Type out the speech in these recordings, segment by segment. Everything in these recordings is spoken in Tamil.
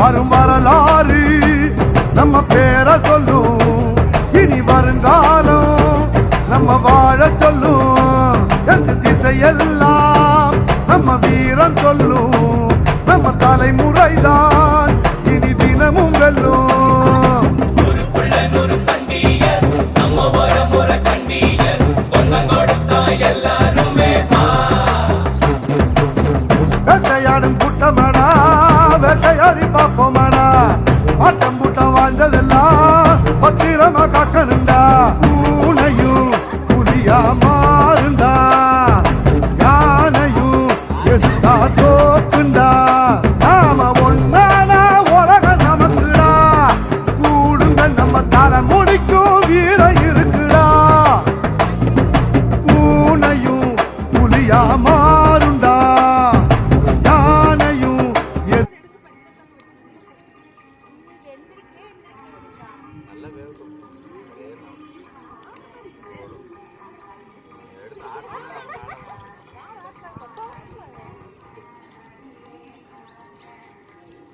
வரும் வரலாறு நம்ம பேரை சொல்லும், இனி வருங்காலம் நம்ம வாழ சொல்லும். எந்த திசையெல்லாம் நம்ம வீரம் சொல்லும், நம்ம தலைமுறைதான் இனி தினமும் வெல்லும். வேட்டையாடும் கூட்டமாடா, வேட்டையாடி பார்ப்போமாடா, ஆட்டம் கூட்டம் வாழ்ந்ததெல்லாம் பத்திரமா காக்கணுண்டா. பூனையும் புலியா மாறுண்டா, யானையும் எதுக்கா தோக்குண்டா. நாம ஒன்னானா உலகம் நமக்குடா, கூடுங்க நம்ம தலை முடிக்கும் வீரம் இருக்குடா. பூனையும் புலியா மாறுண்டா,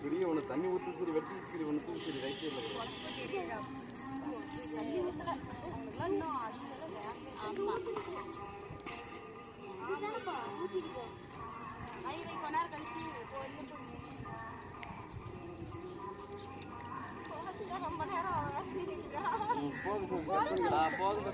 சிறிய ஒன்று தண்ணி ஊற்றி சரி வெட்டி சரி ஒன்று தூக்கி சரி ரைட் சைடில் போதும் போதும்